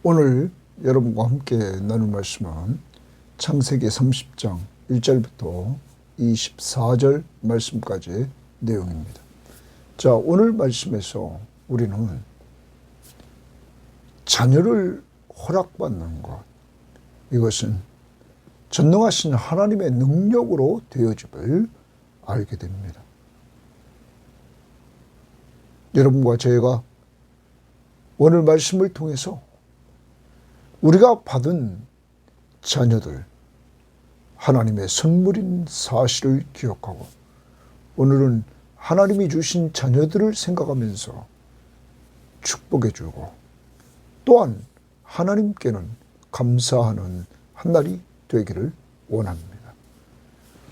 오늘 여러분과 함께 나눌 말씀은 창세기 30장 1절부터 24절 말씀까지의 내용입니다. 자, 오늘 말씀에서 우리는 자녀를 허락받는 것, 이것은 전능하신 하나님의 능력으로 되어짐을 알게 됩니다. 여러분과 제가 오늘 말씀을 통해서 우리가 받은 자녀들, 하나님의 선물인 사실을 기억하고 오늘은 하나님이 주신 자녀들을 생각하면서 축복해주고 또한 하나님께는 감사하는 한 날이 되기를 원합니다.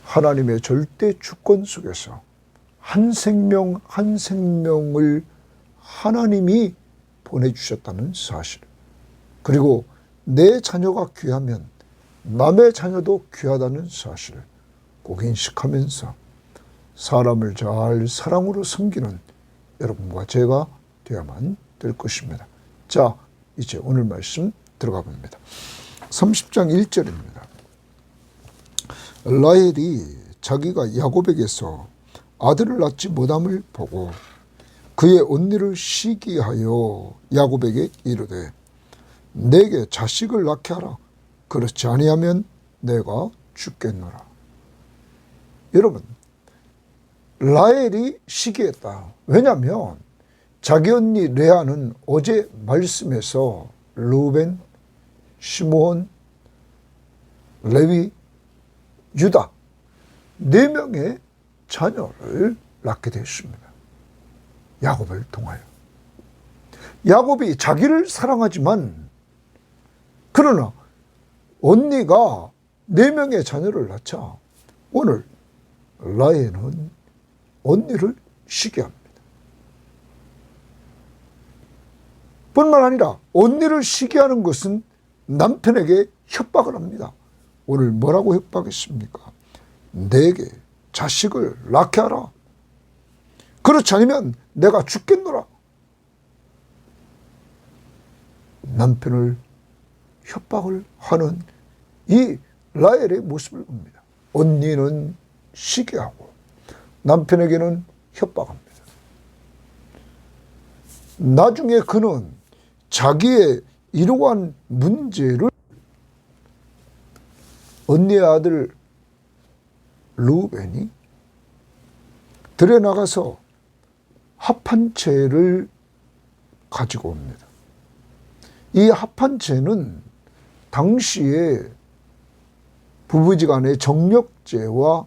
하나님의 절대 주권 속에서 한 생명 한 생명을 하나님이 보내주셨다는 사실, 그리고 내 자녀가 귀하면 남의 자녀도 귀하다는 사실을 꼭 인식하면서 사람을 잘 사랑으로 섬기는 여러분과 제가 되어야만 될 것입니다. 자, 이제 오늘 말씀 들어가 봅니다. 30장 1절입니다. 라헬이 자기가 야곱에게서 아들을 낳지 못함을 보고 그의 언니를 시기하여 야곱에게 이르되 내게 자식을 낳게 하라. 그렇지 아니하면 내가 죽겠노라. 여러분, 라헬이 시기했다. 왜냐하면 자기 언니 레아는 어제 말씀에서 르우벤, 시므온, 레위, 유다 4명의 자녀를 낳게 됐습니다. 야곱을 통하여. 야곱이 자기를 사랑하지만 그러나 언니가 4명의 자녀를 낳자 오늘 라헬은 언니를 시기합니다. 뿐만 아니라 언니를 시기하는 것은 남편에게 협박을 합니다. 오늘 뭐라고 협박했습니까? 내게 자식을 낳게 하라. 그렇지 않으면 내가 죽겠노라. 남편을 협박을 하는 이 라헬의 모습을 봅니다. 언니는 시기하고 남편에게는 협박합니다. 나중에 그는 자기의 이러한 문제를 언니의 아들 르우벤이 들에 나가서 합한 채를 가지고 옵니다. 이 합한 채는 당시에 부부지간의 정력제와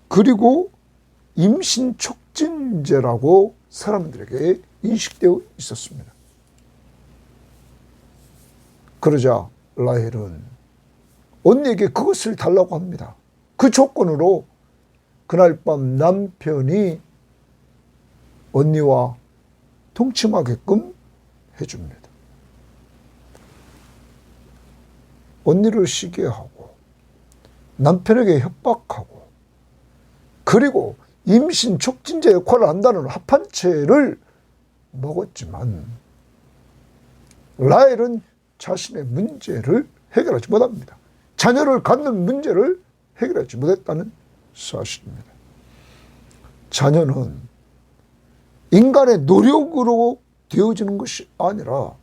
그리고 임신 촉진제라고 사람들에게 인식되어 있었습니다. 그러자 라헬은 언니에게 그것을 달라고 합니다. 그 조건으로 그날 밤 남편이 언니와 동침하게끔 해줍니다. 언니를 시기하고 남편에게 협박하고 그리고 임신 촉진제 역할을 한다는 합한채를 먹었지만 라헬은 자신의 문제를 해결하지 못합니다. 자녀를 갖는 문제를 해결하지 못했다는 사실입니다. 자녀는 인간의 노력으로 되어지는 것이 아니라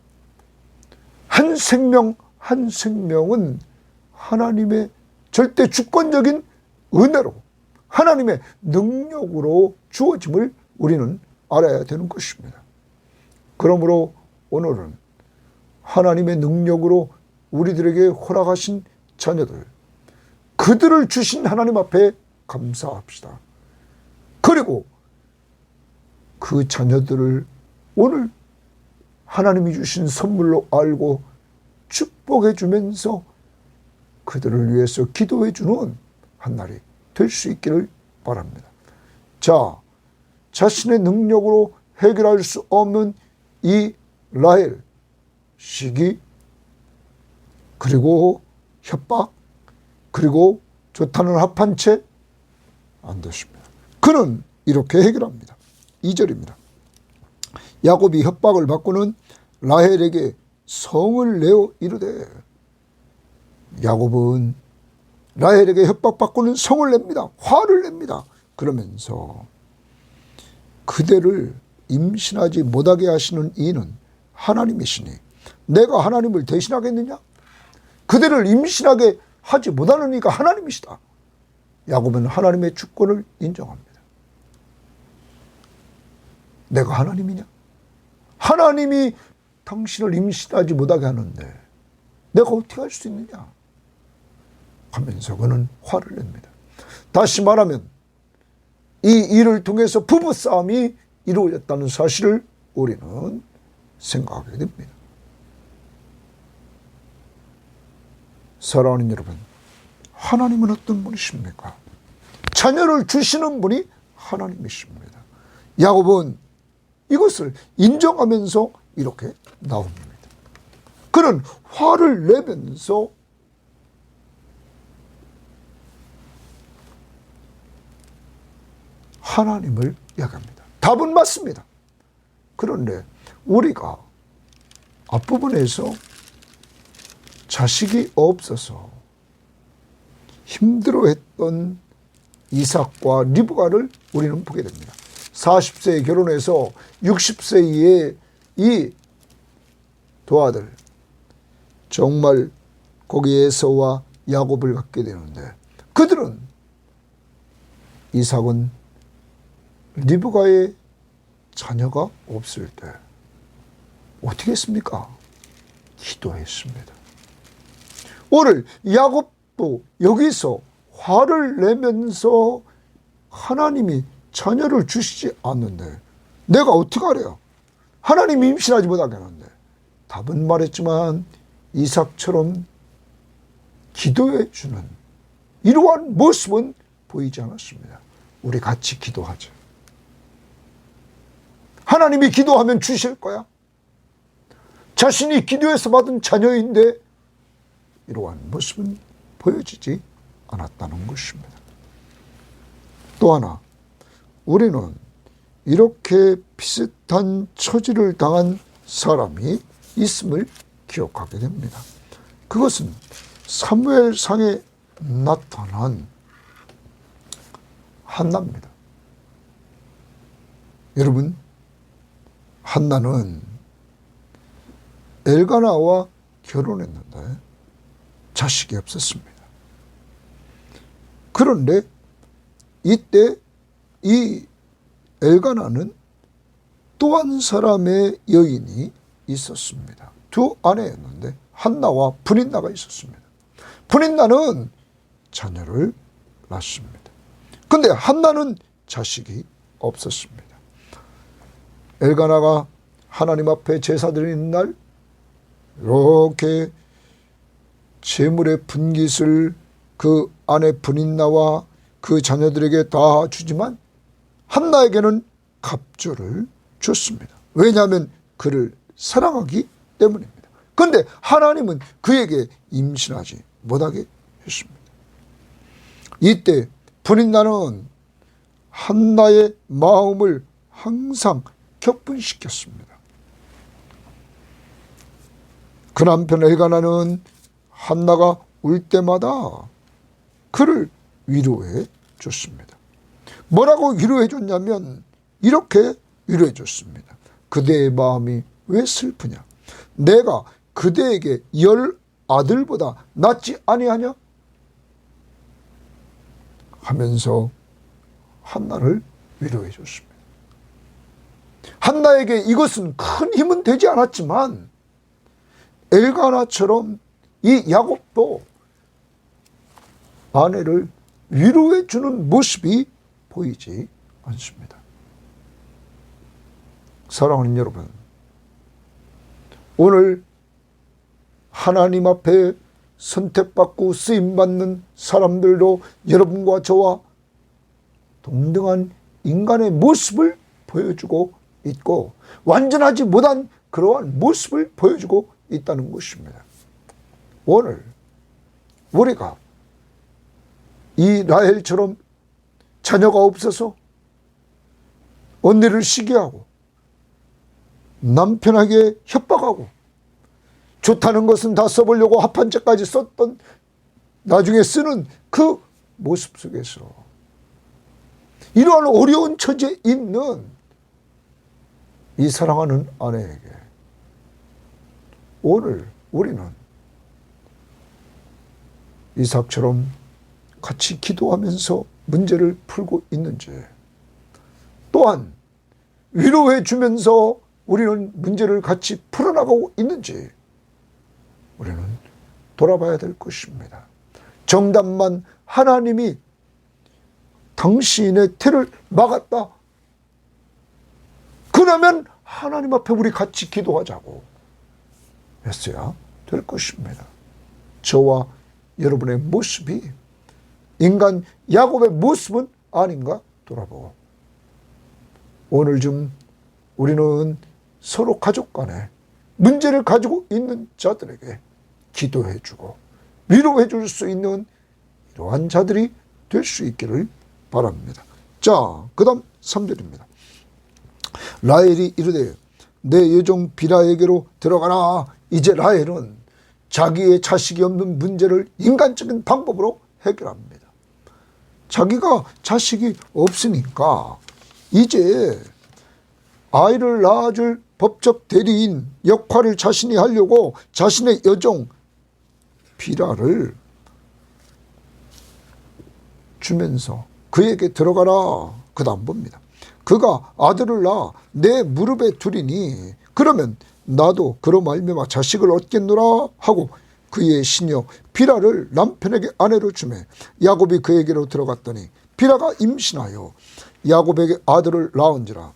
한 생명 한 생명은 하나님의 절대 주권적인 은혜로 하나님의 능력으로 주어짐을 우리는 알아야 되는 것입니다. 그러므로 오늘은 하나님의 능력으로 우리들에게 허락하신 자녀들, 그들을 주신 하나님 앞에 감사합시다. 그리고 그 자녀들을 오늘 하나님이 주신 선물로 알고 축복해 주면서 그들을 위해서 기도해 주는 한 날이 될 수 있기를 바랍니다. 자, 자신의 능력으로 해결할 수 없는 이 라헬, 시기, 그리고 협박, 그리고 좋다는 합한 채 안 됐습니다. 그는 이렇게 해결합니다. 2절입니다. 야곱이 협박을 받고는 라헬에게 성을 내어 이르되, 야곱은 라헬에게 협박받고는 성을 냅니다. 화를 냅니다. 그러면서 그대를 임신하지 못하게 하시는 이는 하나님이시니 내가 하나님을 대신하겠느냐? 그대를 임신하게 하지 못하는 이가 하나님이시다. 야곱은 하나님의 주권을 인정합니다. 내가 하나님이냐? 하나님이 당신을 임신하지 못하게 하는데 내가 어떻게 할 수 있느냐? 하면서 그는 화를 냅니다. 다시 말하면 이 일을 통해서 부부싸움이 이루어졌다는 사실을 우리는 생각하게 됩니다. 사랑하는 여러분, 하나님은 어떤 분이십니까? 자녀를 주시는 분이 하나님이십니다. 야곱은 이것을 인정하면서 이렇게 나옵니다. 그는 화를 내면서 하나님을 이야기합니다. 답은 맞습니다. 그런데 우리가 앞부분에서 자식이 없어서 힘들어했던 이삭과 리브가를 우리는 보게 됩니다. 40세에 결혼해서 60세에 이 두 아들, 정말 거기 에서와 야곱을 갖게 되는데, 그들은 이삭은 리브가의 자녀가 없을 때 어떻게 했습니까? 기도했습니다. 오늘 야곱도 여기서 화를 내면서 하나님이 자녀를 주시지 않는데 내가 어떻게 하래요? 하나님이 임신하지 못하게 하는데. 답은 말했지만 이삭처럼 기도해 주는 이러한 모습은 보이지 않았습니다. 우리 같이 기도하자. 하나님이 기도하면 주실 거야. 자신이 기도해서 받은 자녀인데 이러한 모습은 보여지지 않았다는 것입니다. 또 하나, 우리는 이렇게 비슷한 처지를 당한 사람이 있음을 기억하게 됩니다. 그것은 사무엘상에 나타난 한나입니다. 여러분, 한나는 엘가나와 결혼했는데 자식이 없었습니다. 그런데 이때 이 엘가나는 또 한 사람의 여인이 있었습니다. 두 아내였는데 한나와 브닌나가 있었습니다. 브닌나는 자녀를 낳습니다. 근데 한나는 자식이 없었습니다. 엘가나가 하나님 앞에 제사 드리는 날 이렇게 제물의 분깃을 그 아내 브닌나와 그 자녀들에게 다 주지만 한나에게는 갑절을 줬습니다. 왜냐하면 그를 사랑하기 때문입니다. 그런데 하나님은 그에게 임신하지 못하게 했습니다. 이때 브닌나는 한나의 마음을 항상 격분시켰습니다. 그 남편 엘가나는 한나가 울 때마다 그를 위로해 줬습니다. 뭐라고 위로해 줬냐면 이렇게 위로해 줬습니다. 그대의 마음이 왜 슬프냐? 내가 그대에게 10 아들보다 낫지 아니하냐? 하면서 한나를 위로해 줬습니다. 한나에게 이것은 큰 힘은 되지 않았지만 엘가나처럼 이 야곱도 아내를 위로해 주는 모습이 보이지 않습니다. 사랑하는 여러분, 오늘 하나님 앞에 선택받고 쓰임받는 사람들도 여러분과 저와 동등한 인간의 모습을 보여주고 있고 완전하지 못한 그러한 모습을 보여주고 있다는 것입니다. 오늘 우리가 이 라헬처럼 자녀가 없어서 언니를 시기하고 남편에게 협박하고 좋다는 것은 다 써보려고 합한째까지 썼던, 나중에 쓰는 그 모습 속에서 이러한 어려운 처지에 있는 이 사랑하는 아내에게 오늘 우리는 이삭처럼 같이 기도하면서 문제를 풀고 있는지, 또한 위로해 주면서 우리는 문제를 같이 풀어나가고 있는지 우리는 돌아봐야 될 것입니다. 정답만 하나님이 당신의 태를 막았다, 그러면 하나님 앞에 우리 같이 기도하자고 했어야 될 것입니다. 저와 여러분의 모습이 인간 야곱의 모습은 아닌가 돌아보고, 오늘 좀 우리는 서로 가족 간에 문제를 가지고 있는 자들에게 기도해 주고 위로해 줄 수 있는 이러한 자들이 될 수 있기를 바랍니다. 자, 그 다음 3절입니다. 라헬이 이르되 내 여종 비라에게로 들어가라. 이제 라헬은 자기의 자식이 없는 문제를 인간적인 방법으로 해결합니다. 자기가 자식이 없으니까 이제 아이를 낳아줄 법적 대리인 역할을 자신이 하려고 자신의 여종 비라를 주면서 그에게 들어가라. 그 다음 봅니다. 그가 아들을 낳아 내 무릎에 두리니 그러면 나도 그로 말미암아 자식을 얻겠노라 하고 그의 시녀 비라를 남편에게 아내로 주매 야곱이 그에게로 들어갔더니 비라가 임신하여 야곱에게 아들을 낳은지라.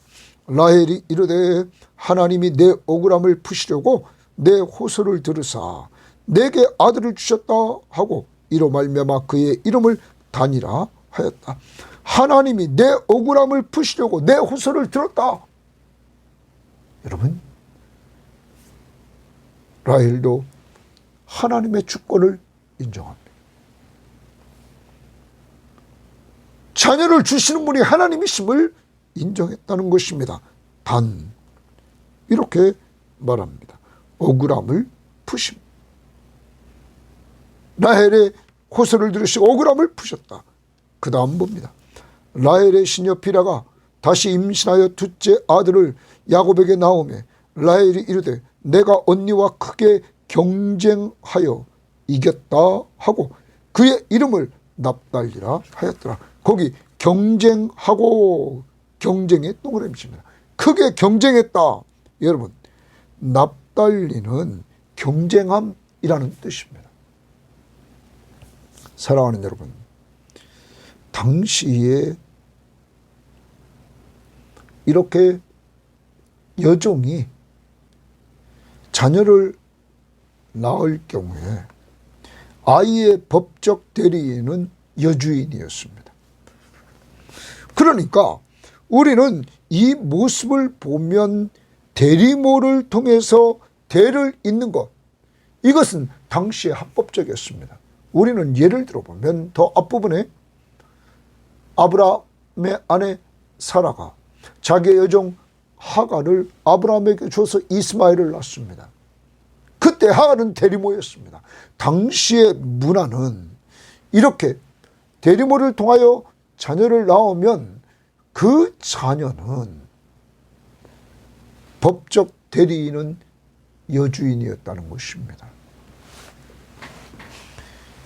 라헬이 이르되 하나님이 내 억울함을 푸시려고 내 호소를 들으사 내게 아들을 주셨다 하고 이로 말미암아 그의 이름을 단이라 하였다. 하나님이 내 억울함을 푸시려고 내 호소를 들었다. 여러분, 라헬도 하나님의 주권을 인정합니다. 자녀를 주시는 분이 하나님이심을 인정했다는 것입니다. 단 이렇게 말합니다. 억울함을 푸심. 라헬의 호소를 들으시고 억울함을 푸셨다. 그 다음 봅니다. 라헬의 시녀 비라가 다시 임신하여 둘째 아들을 야곱에게 낳으며 라헬이 이르되 내가 언니와 크게 경쟁하여 이겼다 하고 그의 이름을 납달리라 하였더라. 거기 경쟁하고 경쟁의 동그라미입니다. 크게 경쟁했다. 여러분, 납달리는 경쟁함이라는 뜻입니다. 사랑하는 여러분, 당시에 이렇게 여종이 자녀를 낳을 경우에 아이의 법적 대리인은 여주인이었습니다. 그러니까 우리는 이 모습을 보면 대리모를 통해서 대를 잇는 것, 이것은 당시에 합법적이었습니다. 우리는 예를 들어보면 더 앞부분에 아브라함의 아내 사라가 자기의 여종 하갈을 아브라함에게 줘서 이스마엘을 낳습니다. 그때 하갈은 대리모였습니다. 당시의 문화는 이렇게 대리모를 통하여 자녀를 낳으면 그 자녀는 법적 대리인은 여주인이었다는 것입니다.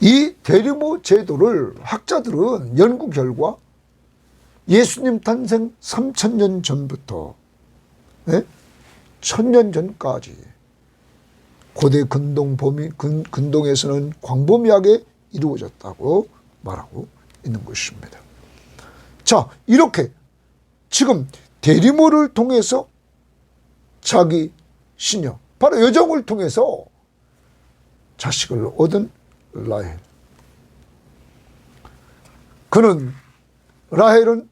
이 대리모 제도를 학자들은 연구 결과 예수님 탄생 3000년 전부터 1000년 전까지 고대 근동에서는 광범위하게 이루어졌다고 말하고 있는 것입니다. 자, 이렇게 지금 대리모를 통해서 자기 시녀, 바로 여종을 통해서 자식을 얻은 라헬. 라헬은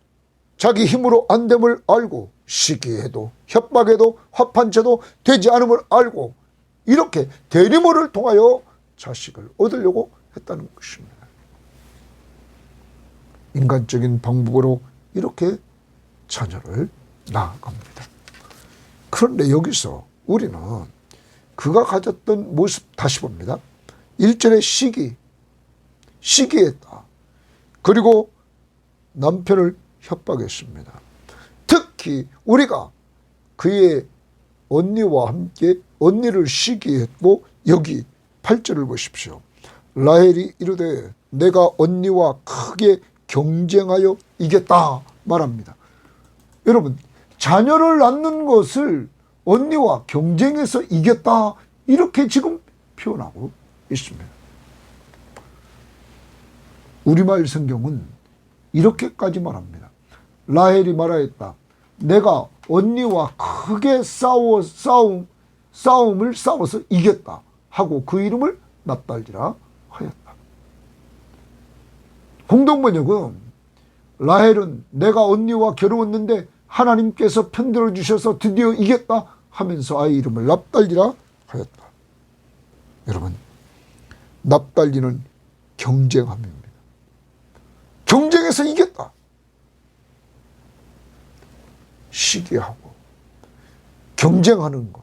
자기 힘으로 안 됨을 알고 시기에도 협박에도 화판체도 되지 않음을 알고 이렇게 대리모를 통하여 자식을 얻으려고 했다는 것입니다. 인간적인 방법으로 이렇게 자녀를 낳아갑니다. 그런데 여기서 우리는 그가 가졌던 모습 다시 봅니다. 1절에 시기했다. 그리고 남편을 협박했습니다. 특히 우리가 그의 언니와 함께 언니를 시기했고, 여기 8절을 보십시오. 라헬이 이르되 내가 언니와 크게 경쟁하여 이겼다 말합니다. 여러분, 자녀를 낳는 것을 언니와 경쟁해서 이겼다, 이렇게 지금 표현하고 있습니다. 우리말 성경은 이렇게까지 말합니다. 라헬이 말하였다. 내가 언니와 크게 싸움을 싸워서 이겼다 하고 그 이름을 납달리라 하였다. 공동번역은 라헬은 내가 언니와 겨루었는데 하나님께서 편들어 주셔서 드디어 이겼다 하면서 아이 이름을 납달리라 하였다. 여러분, 납달리는 경쟁함입니다. 경쟁에서 이겼다. 시기하고 경쟁하는 것,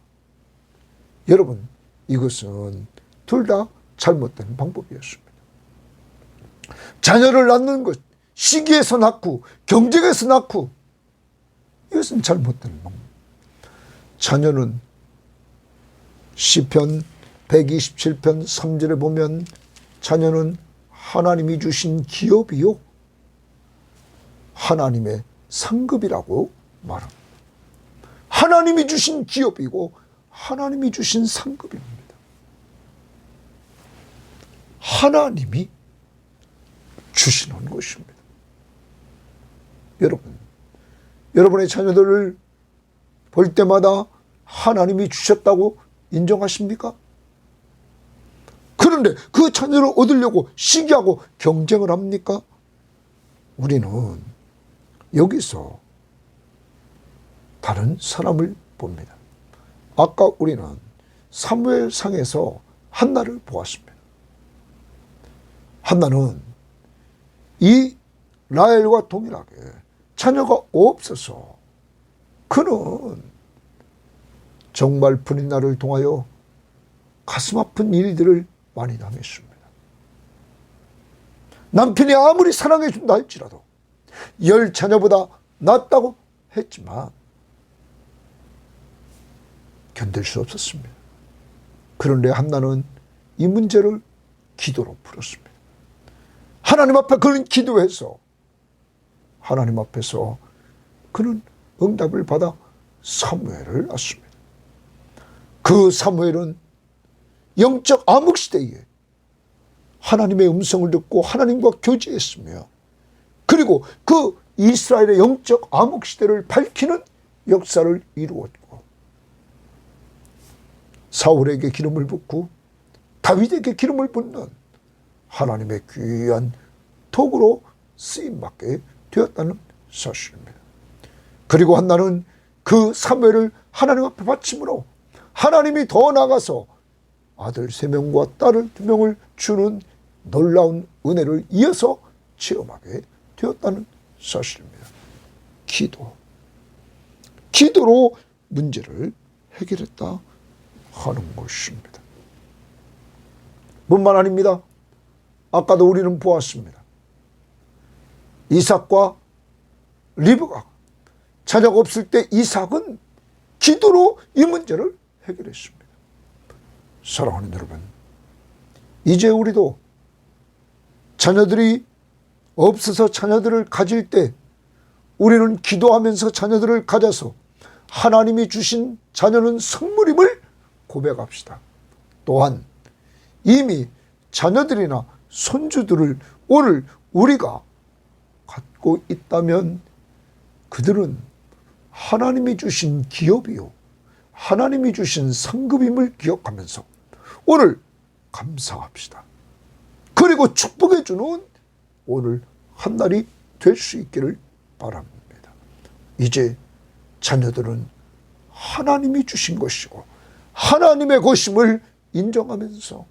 여러분, 이것은 둘 다 잘못된 방법이었습니다. 자녀를 낳는 것, 시기에서 낳고 경쟁에서 낳고, 이것은 잘못된 방법. 자녀는 시편 127편 3절에 보면 자녀는 하나님이 주신 기업이요 하나님의 상급이라고 말합니다. 하나님이 주신 기업이고 하나님이 주신 상급입니다. 하나님이 주시는 것입니다. 여러분, 여러분의 자녀들을 볼 때마다 하나님이 주셨다고 인정하십니까? 그런데 그 자녀를 얻으려고 시기하고 경쟁을 합니까? 우리는 여기서 다른 사람을 봅니다. 아까 우리는 사무엘상에서 한나를 보았습니다. 한나는 이 라헬과 동일하게 자녀가 없어서 그는 정말 분인날을 통하여 가슴 아픈 일들을 많이 당했습니다. 남편이 아무리 사랑해 준다 할지라도 10자녀보다 낫다고 했지만 견딜 수 없었습니다. 그런데 한나는 이 문제를 기도로 풀었습니다. 하나님 앞에 그는 기도해서 하나님 앞에서 그는 응답을 받아 사무엘을 낳습니다. 그 사무엘은 영적 암흑 시대에 하나님의 음성을 듣고 하나님과 교제했으며, 그리고 그 이스라엘의 영적 암흑 시대를 밝히는 역사를 이루었고, 사울에게 기름을 붓고 다윗에게 기름을 붓는 하나님의 귀한 도구로 쓰임받게 되었다는 사실입니다. 그리고 한나는 그 사무엘을 하나님 앞에 바침으로 하나님이 더 나아가서 아들 3명과 딸을 2명을 주는 놀라운 은혜를 이어서 체험하게 되었다는 사실입니다. 기도로 문제를 해결했다 하는 것입니다. 뿐만 아닙니다. 아까도 우리는 보았습니다. 이삭과 리브가 자녀가 없을 때 이삭은 기도로 이 문제를 해결했습니다. 사랑하는 여러분, 이제 우리도 자녀들이 없어서 자녀들을 가질 때 우리는 기도하면서 자녀들을 가져서 하나님이 주신 자녀는 선물임을 고백합시다. 또한 이미 자녀들이나 손주들을 오늘 우리가 갖고 있다면 그들은 하나님이 주신 기업이요 하나님이 주신 상급임을 기억하면서 오늘 감사합시다. 그리고 축복해 주는 오늘 한 날이 될 수 있기를 바랍니다. 이제 자녀들은 하나님이 주신 것이고 하나님의 것임을 인정하면서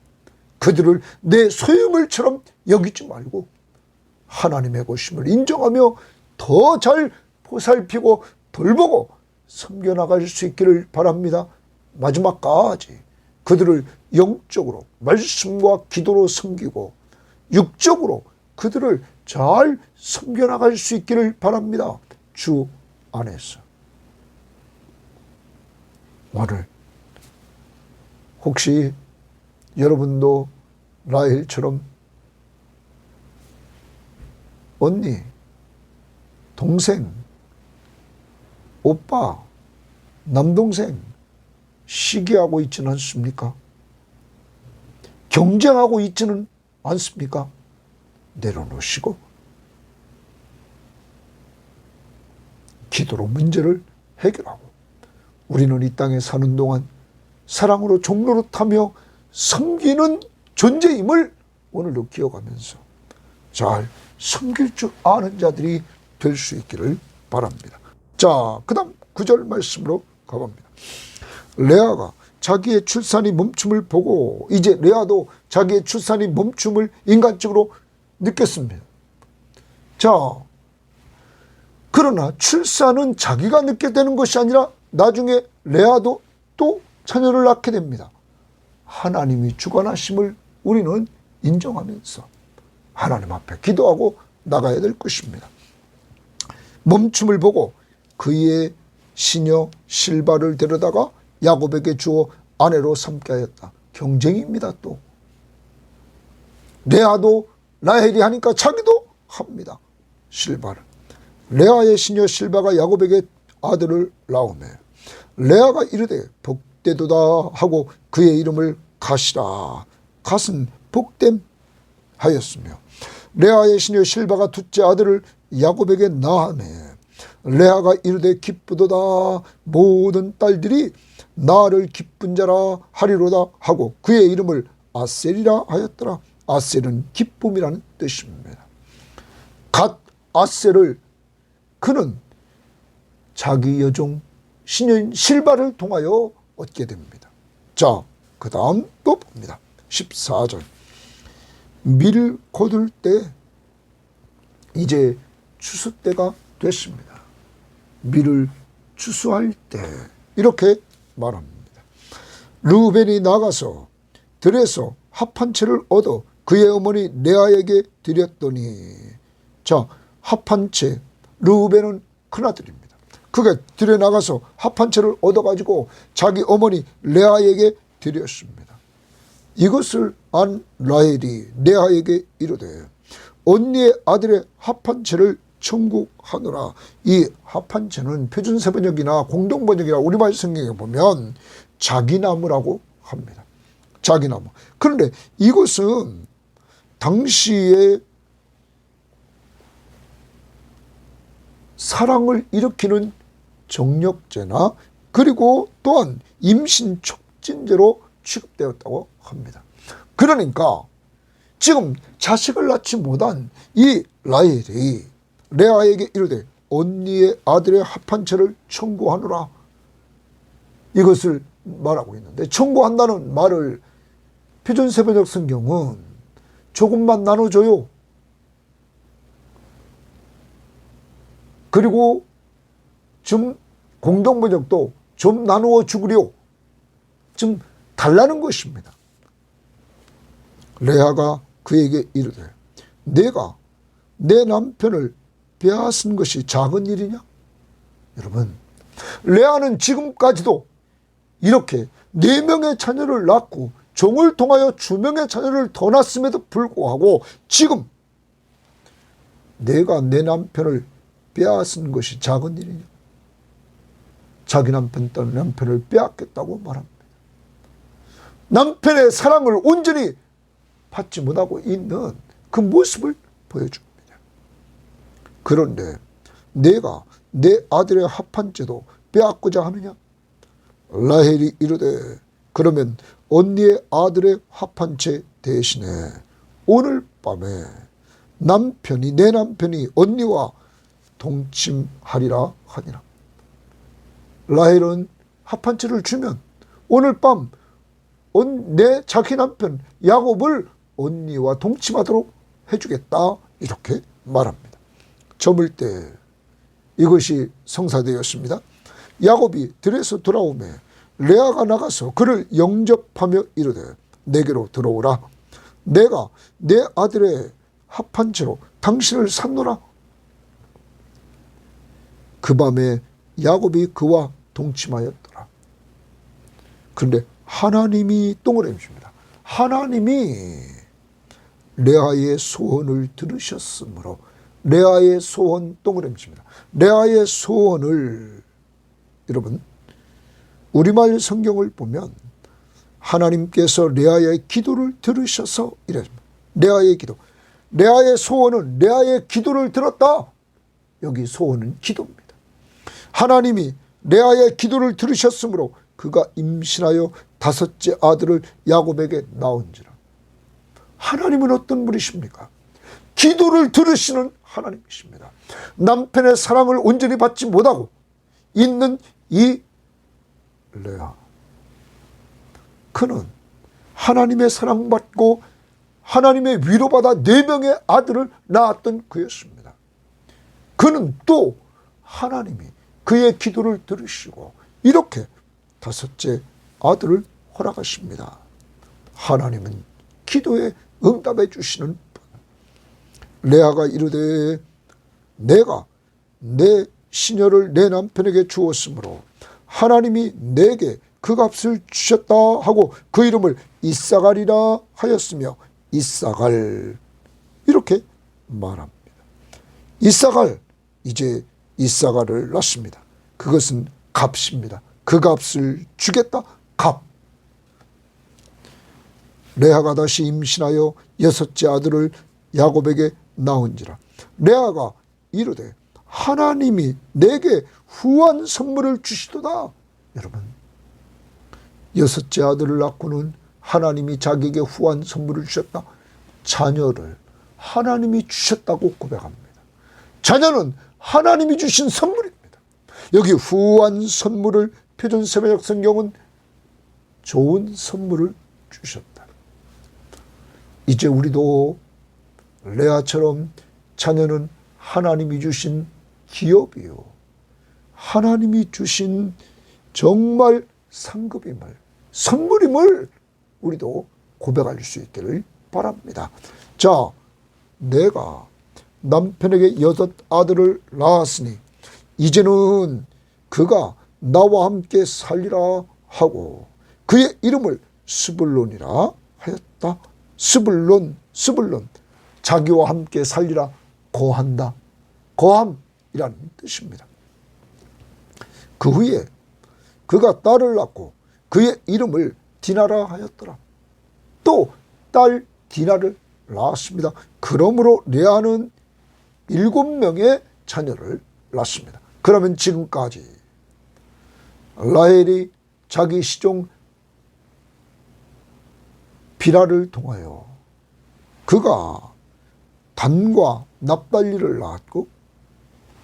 그들을 내 소유물처럼 여기지 말고 하나님의 것임을 인정하며 더 잘 보살피고 돌보고 섬겨나갈 수 있기를 바랍니다. 마지막까지 그들을 영적으로 말씀과 기도로 섬기고 육적으로 그들을 잘 섬겨나갈 수 있기를 바랍니다. 주 안에서. 오늘 혹시 여러분도 라헬처럼 언니, 동생, 오빠, 남동생 시기하고 있지는 않습니까? 경쟁하고 있지는 않습니까? 내려놓으시고 기도로 문제를 해결하고 우리는 이 땅에 사는 동안 사랑으로 종노릇하며 섬기는 존재임을 오늘도 기억하면서 잘 섬길 줄 아는 자들이 될 수 있기를 바랍니다. 자, 그 다음 9절 말씀으로 가봅니다. 레아가 자기의 출산이 멈춤을 보고 이제 레아도 자기의 출산이 멈춤을 인간적으로 느꼈습니다. 자, 그러나 출산은 자기가 늦게 되는 것이 아니라 나중에 레아도 또 자녀를 낳게 됩니다. 하나님이 주관하심을 우리는 인정하면서 하나님 앞에 기도하고 나가야 될 것입니다. 멈춤을 보고 그의 시녀 실바를 데려다가 야곱에게 주어 아내로 삼게 하였다. 경쟁입니다. 또 레아도 라헬이 하니까 자기도 합니다. 실바를. 레아의 시녀 실바가 야곱에게 아들을 낳으며 레아가 이르되 복되도다 하고 그의 이름을 갓이라. 갓은 복됨 하였으며 레아의 시녀 실바가 둘째 아들을 야곱에게 낳으며 레아가 이르되 기쁘도다. 모든 딸들이 나를 기쁜 자라 하리로다 하고 그의 이름을 아셀이라 하였더라. 아셀은 기쁨이라는 뜻입니다. 갓 아셀을 그는 자기 여종 시녀인 실바를 통하여 얻게 됩니다. 자, 그 다음 또 봅니다. 14절. 밀을 거둘 때 이제 추수 때가 됐습니다. 밀을 추수할 때 이렇게 말합니다. 르우벤이 나가서 들에서 합 한 채를 얻어 그의 어머니 레아에게 드렸더니 자, 합 한 채. 르우벤은 큰아들입니다. 그가 들에 나가서 합 한 채를 얻어가지고 자기 어머니 레아에게 드렸습니다. 이것을 안 라헬이 레아에게 이르되 언니의 아들의 합 한 채를 청구하노라. 이 합 한 채는 표준세번역이나 공동번역이나 우리말 성경에 보면 자기나무라고 합니다. 자기나무. 그런데 이것은 당시에 사랑을 일으키는 정력제나 그리고 또한 임신 촉진제로 취급되었다고 합니다. 그러니까 지금 자식을 낳지 못한 이 라헬이 레아에게 이르되 언니의 아들의 합 한 채를 청구하노라. 이것을 말하고 있는데 청구한다는 말을 표준세번역 성경은 조금만 나눠줘요. 그리고 좀 공동번역도 좀 나누어 주구려. 좀 달라는 것입니다. 레아가 그에게 이르되 내가 내 남편을 빼앗은 것이 작은 일이냐? 여러분, 레아는 지금까지도 이렇게 4명의 자녀를 낳고 종을 통하여 2명의 자녀를 더 낳았음에도 불구하고 지금 내가 내 남편을 빼앗은 것이 작은 일이냐? 자기 남편 다른 남편을 빼앗겠다고 말합니다. 남편의 사랑을 온전히 받지 못하고 있는 그 모습을 보여줍니다. 그런데 내가 내 아들의 합 한 채도 빼앗고자 하느냐? 라헬이 이르되 그러면 언니의 아들의 합 한 채 대신에 오늘 밤에 내 남편이 언니와 동침하리라 하니라. 라헬은 합 한 채를 주면 오늘 밤 내 자기 남편 야곱을 언니와 동침하도록 해주겠다 이렇게 말합니다. 저물 때 이것이 성사되었습니다. 야곱이 들에서 돌아오매 레아가 나가서 그를 영접하며 이르되 내게로 들어오라. 내가 내 아들의 합한 채로 당신을 샀노라. 그 밤에 야곱이 그와 동침하였더라. 그런데 하나님이 동그라미십니다. 하나님이 레아의 소원을 들으셨으므로 레아의 소원 동그라미십니다. 레아의 소원을 여러분 우리말 성경을 보면 하나님께서 레아의 기도를 들으셔서 이랬습니다. 레아의 기도. 레아의 소원은 레아의 기도를 들었다. 여기 소원은 기도입니다. 하나님이 레아의 기도를 들으셨으므로 그가 임신하여 5째 아들을 야곱에게 낳은지라. 하나님은 어떤 분이십니까? 기도를 들으시는 하나님이십니다. 남편의 사랑을 온전히 받지 못하고 있는 이 레아, 그는 하나님의 사랑받고 하나님의 위로받아 4명의 아들을 낳았던 그였습니다. 그는 또 하나님이 그의 기도를 들으시고 이렇게 5째 아들을 허락하십니다. 하나님은 기도에 응답해 주시는 분. 레아가 이르되 내가 내 시녀를 내 남편에게 주었으므로 하나님이 내게 그 값을 주셨다 하고 그 이름을 이사갈이라 하였으며 이사갈 이렇게 말합니다. 이사갈, 이제 이사갈을 낳습니다. 그것은 값입니다. 그 값을 주겠다. 값. 레아가 다시 임신하여 6째 아들을 야곱에게 낳은지라. 레아가 이르되 하나님이 내게 후한 선물을 주시도다. 여러분 6째 아들을 낳고는 하나님이 자기에게 후한 선물을 주셨다. 자녀를 하나님이 주셨다고 고백합니다. 자녀는 하나님이 주신 선물입니다. 여기 후한 선물을 표준 세번역 성경은 좋은 선물을 주셨다. 이제 우리도 레아처럼 자녀는 하나님이 주신 기업이요, 하나님이 주신 정말 상급임을, 선물임을 우리도 고백할 수 있기를 바랍니다. 자, 내가 남편에게 6 아들을 낳았으니 이제는 그가 나와 함께 살리라 하고 그의 이름을 스불론이라 하였다. 스불론, 자기와 함께 살리라, 거한다. 거함이라는 뜻입니다. 그 후에 그가 딸을 낳고 그의 이름을 디나라 하였더라. 또 딸 디나를 낳았습니다. 그러므로 레아는 7명의 자녀를 낳습니다. 그러면 지금까지 라헬이 자기 시종 비라를 통하여 그가 단과 납달리를 낳았고,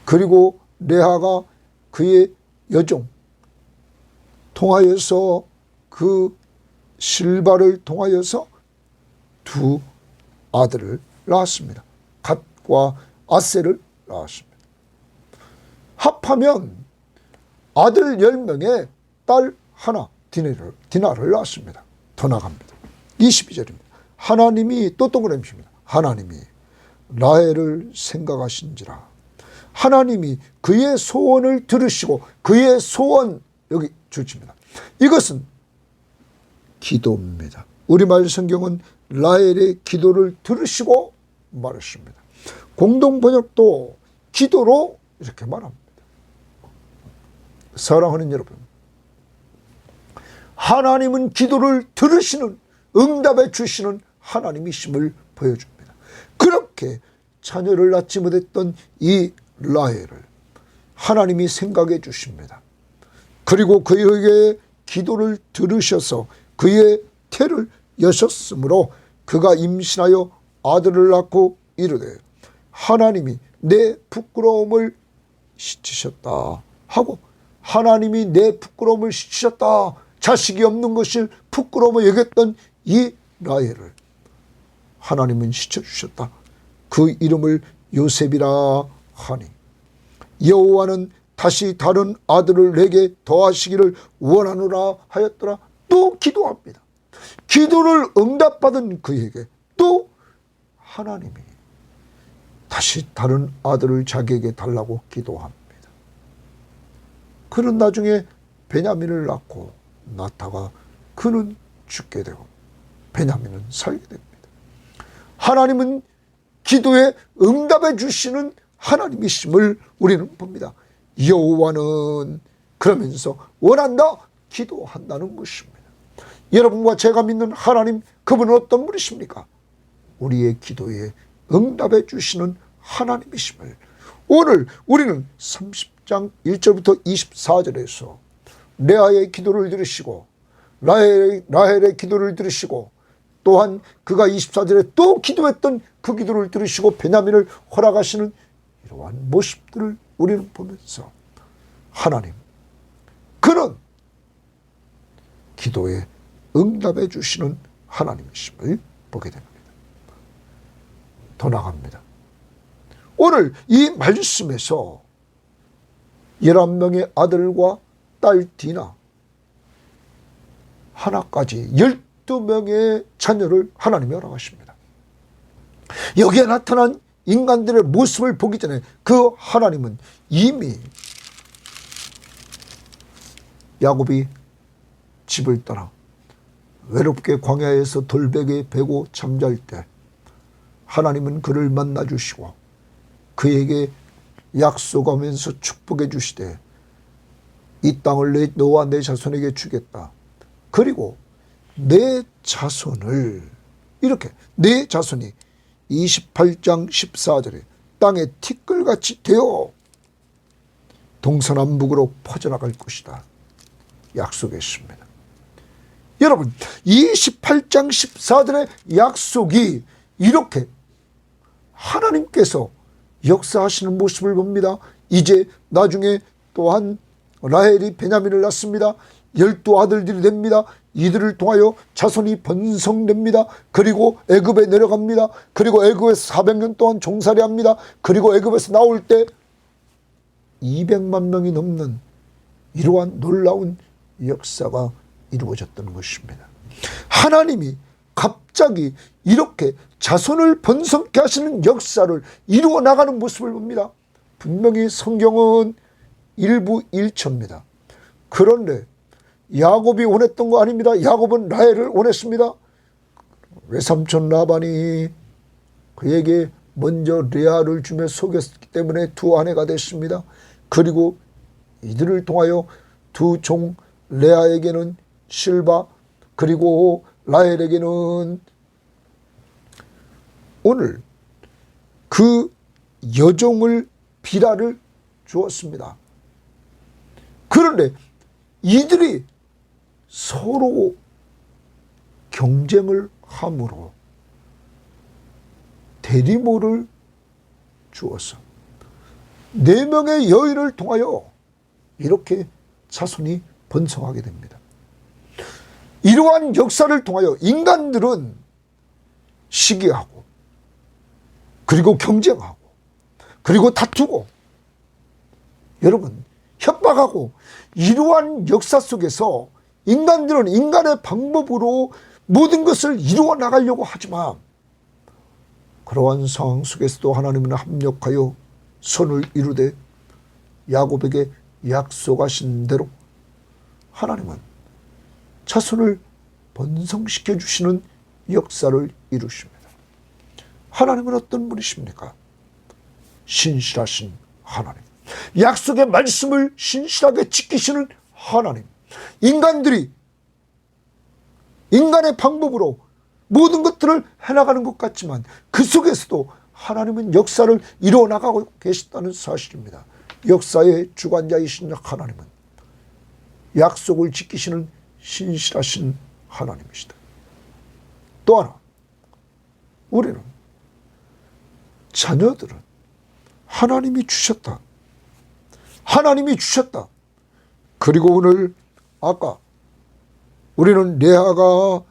그리고 레아가 그의 여종 통하여서 그 실바를 통하여서 2 아들을 낳았습니다. 갓과 아셀을 낳았습니다. 합하면 아들 10명에 딸 하나, 디나를 낳았습니다. 더 나갑니다. 22절입니다. 하나님이 또 동그라미십니다. 하나님이 라헬을 생각하신지라. 하나님이 그의 소원을 들으시고 그의 소원, 여기 줄칩니다. 이것은 기도입니다. 우리말 성경은 라헬의 기도를 들으시고 말했습니다. 공동번역도 기도로 이렇게 말합니다. 사랑하는 여러분, 하나님은 기도를 들으시는, 응답해 주시는 하나님이심을 보여줍니다. 그렇게 자녀를 낳지 못했던 이 라헬을 하나님이 생각해 주십니다. 그리고 그에게 기도를 들으셔서 그의 태를 여셨으므로 그가 임신하여 아들을 낳고 이르되 하나님이 내 부끄러움을 씻으셨다 하고, 하나님이 내 부끄러움을 씻으셨다, 자식이 없는 것을 부끄러움을 여겼던 이 라헬을 하나님은 씻어주셨다. 그 이름을 요셉이라 하니 여호와는 다시 다른 아들을 내게 더하시기를 원하노라 하였더라. 또 기도합니다. 기도를 응답받은 그에게 또 하나님이 다시 다른 아들을 자기에게 달라고 기도합니다. 그는 나중에 베냐민을 낳고 낳다가 그는 죽게 되고 베냐민은 살게 됩니다. 하나님은 기도에 응답해 주시는 하나님이심을 우리는 봅니다. 여호와는 그러면서 원한다 기도한다는 것입니다. 여러분과 제가 믿는 하나님, 그분은 어떤 분이십니까? 우리의 기도에 응답해 주시는 하나님이심을 오늘 우리는 30장 1절부터 24절에서 레아의 기도를 들으시고 라헬의 기도를 들으시고 또한 그가 24절에 또 기도했던 그 기도를 들으시고 베냐민을 허락하시는 이러한 모습들을 우리는 보면서 하나님, 그는 기도에 응답해 주시는 하나님이심을 보게 됩니다. 더 나갑니다. 오늘 이 말씀에서 11명의 아들과 딸 디나 하나까지 12명의 자녀를 하나님이 허락하십니다. 여기에 나타난 인간들의 모습을 보기 전에 그 하나님은 이미 야곱이 집을 떠나 외롭게 광야에서 돌베개 베고 잠잘 때 하나님은 그를 만나 주시고 그에게 약속하면서 축복해 주시되 이 땅을 너와 내 자손에게 주겠다. 그리고 내 자손을 이렇게 내 자손이 28장 14절에 땅에 티끌같이 되어 동서남북으로 퍼져나갈 것이다 약속했습니다. 여러분 28장 14절의 약속이 이렇게 하나님께서 역사하시는 모습을 봅니다. 이제 나중에 또한 라헬이 베냐민을 낳습니다. 12아들들이 됩니다. 이들을 통하여 자손이 번성됩니다. 그리고 애굽에 내려갑니다. 그리고 애굽에서 400년 동안 종살이 합니다. 그리고 애굽에서 나올 때 200만 명이 넘는 이러한 놀라운 역사가 이루어졌던 것입니다. 하나님이 갑자기 이렇게 자손을 번성케 하시는 역사를 이루어 나가는 모습을 봅니다. 분명히 성경은 일부 일처입니다. 그런데 야곱이 원했던 거 아닙니다. 야곱은 라헬을 원했습니다. 외삼촌 라반이 그에게 먼저 레아를 주며 속였기 때문에 두 아내가 됐습니다. 그리고 이들을 통하여 두 종 레아에게는 실바, 그리고 라헬에게는 오늘 그 여종을 비라를 주었습니다. 그런데 이들이 서로 경쟁을 함으로 대리모를 주어서 4명의 여인을 통하여 이렇게 자손이 번성하게 됩니다. 이러한 역사를 통하여 인간들은 시기하고 그리고 경쟁하고 그리고 다투고 여러분 협박하고 이러한 역사 속에서 인간들은 인간의 방법으로 모든 것을 이루어 나가려고 하지만 그러한 상황 속에서도 하나님은 합력하여 선을 이루되 야곱에게 약속하신 대로 하나님은 자손을 번성시켜 주시는 역사를 이루십니다. 하나님은 어떤 분이십니까? 신실하신 하나님, 약속의 말씀을 신실하게 지키시는 하나님. 인간들이 인간의 방법으로 모든 것들을 해나가는 것 같지만 그 속에서도 하나님은 역사를 이루어 나가고 계시다는 사실입니다. 역사의 주관자이신 하나님은 약속을 지키시는 신실하신 하나님이시다. 또 하나, 우리는 자녀들은 하나님이 주셨다. 하나님이 주셨다. 그리고 오늘 아까 우리는 레아가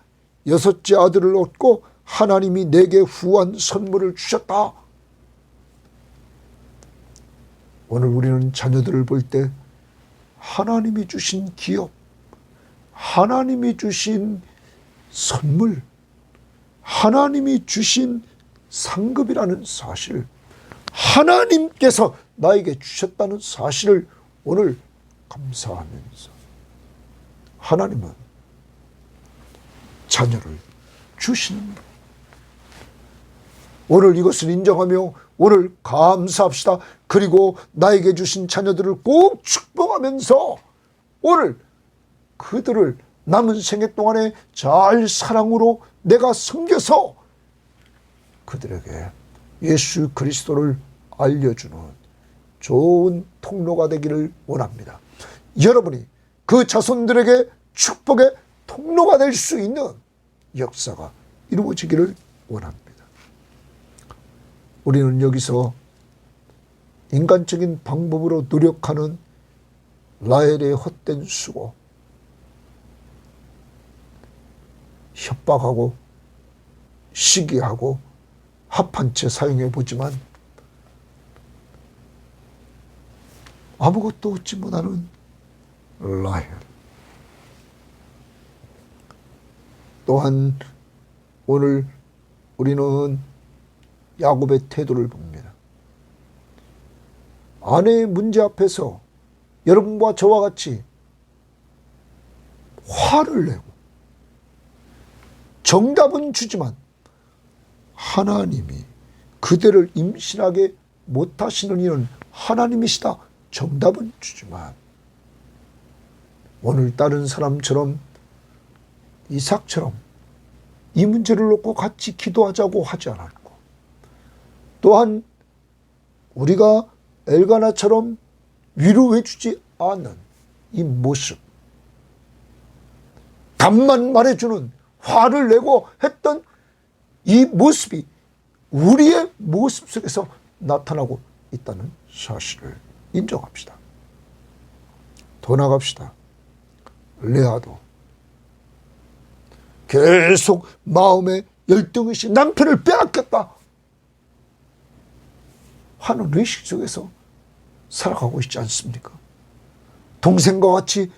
6째 아들을 얻고 하나님이 내게 후한 선물을 주셨다. 오늘 우리는 자녀들을 볼 때 하나님이 주신 기업, 하나님이 주신 선물, 하나님이 주신 상급이라는 사실, 하나님께서 나에게 주셨다는 사실을 오늘 감사하면서, 하나님은 자녀를 주시는 분. 오늘 이것을 인정하며 오늘 감사합시다. 그리고 나에게 주신 자녀들을 꼭 축복하면서 오늘 그들을 남은 생애 동안에 잘 사랑으로 내가 섬겨서 그들에게 예수 그리스도를 알려주는 좋은 통로가 되기를 원합니다. 여러분이 그 자손들에게 축복의 통로가 될 수 있는 역사가 이루어지기를 원합니다. 우리는 여기서 인간적인 방법으로 노력하는 라헬의 헛된 수고, 협박하고 시기하고 합한 채 사용해 보지만 아무것도 얻지 못하는 라헬. 또한 오늘 우리는 야곱의 태도를 봅니다. 아내의 문제 앞에서 여러분과 저와 같이 화를 내고 정답은 주지만 하나님이 그대를 임신하게 못하시는 이는 하나님이시다. 정답은 주지만 오늘 다른 사람처럼 이삭처럼 이 문제를 놓고 같이 기도하자고 하지 않았고, 또한 우리가 엘가나처럼 위로해주지 않는 이 모습, 답만 말해주는 화를 내고 했던 이 모습이 우리의 모습 속에서 나타나고 있다는 사실을 인정합시다. 더 나갑시다. 레아도 계속 마음에 열등의식, 남편을 빼앗겼다 하는 의식 속에서 살아가고 있지 않습니까? 동생과 같이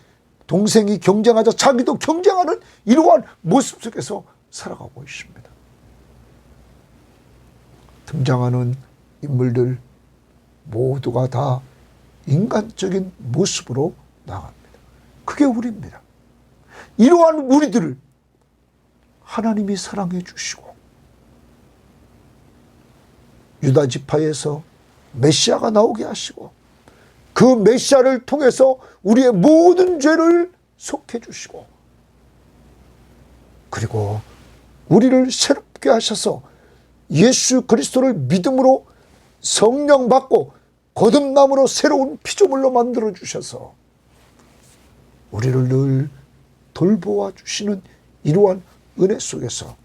동생이 경쟁하자 자기도 경쟁하는 이러한 모습 속에서 살아가고 있습니다. 등장하는 인물들 모두가 다 인간적인 모습으로 나갑니다. 그게 우리입니다. 이러한 우리들을 하나님이 사랑해 주시고 유다 지파에서 메시아가 나오게 하시고 그 메시아를 통해서 우리의 모든 죄를 속해 주시고 그리고 우리를 새롭게 하셔서 예수 그리스도를 믿음으로 성령 받고 거듭남으로 새로운 피조물로 만들어 주셔서 우리를 늘 돌보아 주시는 이러한 은혜 속에서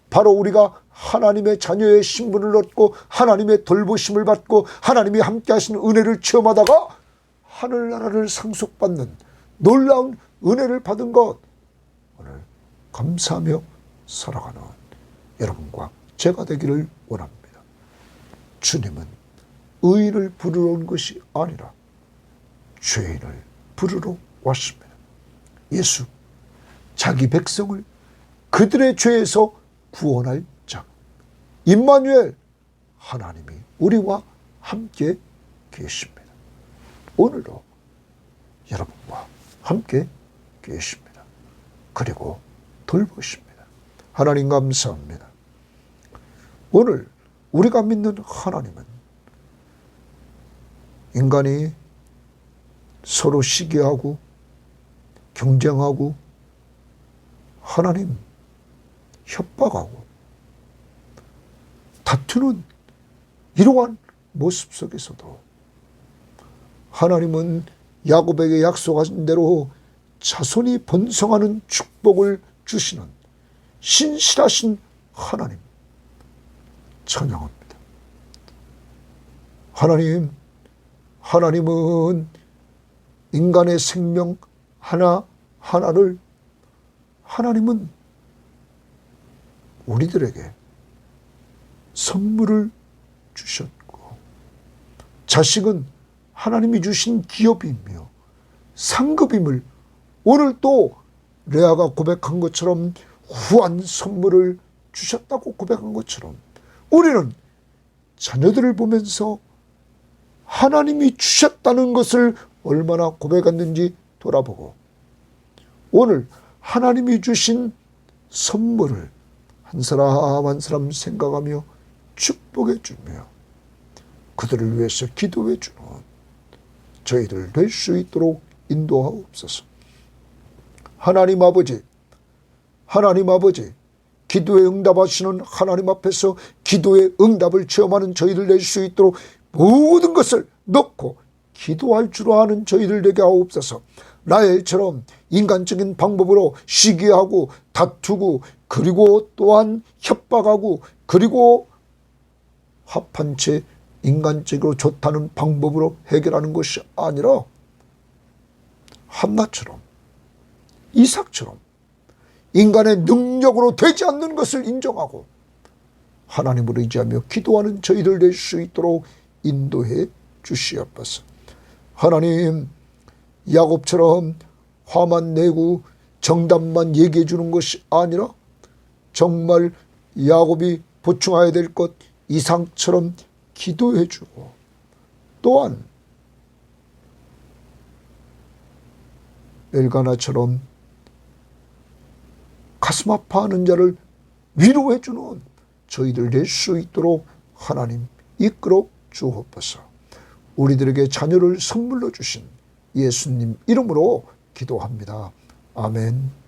바로 우리가 하나님의 자녀의 신분을 얻고 하나님의 돌보심을 받고 하나님이 함께 하시는 은혜를 체험하다가 하늘나라를 상속받는 놀라운 은혜를 받은 것, 오늘 감사하며 살아가는 여러분과 제가 되기를 원합니다. 주님은 의인을 부르러 온 것이 아니라 죄인을 부르러 왔습니다. 예수, 자기 백성을 그들의 죄에서 구원할 자, 임마누엘, 하나님이 우리와 함께 계십니다. 오늘도 여러분과 함께 계십니다. 그리고 돌보십니다. 하나님 감사합니다. 오늘 우리가 믿는 하나님은 인간이 서로 시기하고 경쟁하고 하나님 협박하고 다투는 이러한 모습 속에서도 하나님은 야곱에게 약속하신 대로 자손이 번성하는 축복을 주시는 신실하신 하나님 찬양합니다. 하나님은 인간의 생명 하나하나를 하나님은 우리들에게 선물을 주셨고 자식은 하나님이 주신 기업이며 상급임을 오늘 또 레아가 고백한 것처럼 후한 선물을 주셨다고 고백한 것처럼 우리는 자녀들을 보면서 하나님이 주셨다는 것을 얼마나 고백했는지 돌아보고 오늘 하나님이 주신 선물을 한 사람 한 사람 생각하며 축복해 주며 그들을 위해서 기도해 주는 저희들 될 수 있도록 인도하옵소서. 하나님 아버지, 기도에 응답하시는 하나님 앞에서 기도의 응답을 체험하는 저희들 될 수 있도록 모든 것을 넣고 기도할 줄 아는 저희들 되게 하옵소서. 라헬처럼 인간적인 방법으로 시기하고 다투고 그리고 또한 협박하고 그리고 합한 채 인간적으로 좋다는 방법으로 해결하는 것이 아니라 한나처럼 이삭처럼 인간의 능력으로 되지 않는 것을 인정하고 하나님을 의지하며 기도하는 저희들 될 수 있도록 인도해 주시옵소서. 하나님, 야곱처럼 화만 내고 정답만 얘기해 주는 것이 아니라 정말 야곱이 보충해야 될 것 이상처럼 기도해 주고 또한 엘가나처럼 가슴 아파하는 자를 위로해 주는 저희들 될 수 있도록 하나님 이끌어 주옵소서. 우리들에게 자녀를 선물로 주신 예수님 이름으로 기도합니다. 아멘.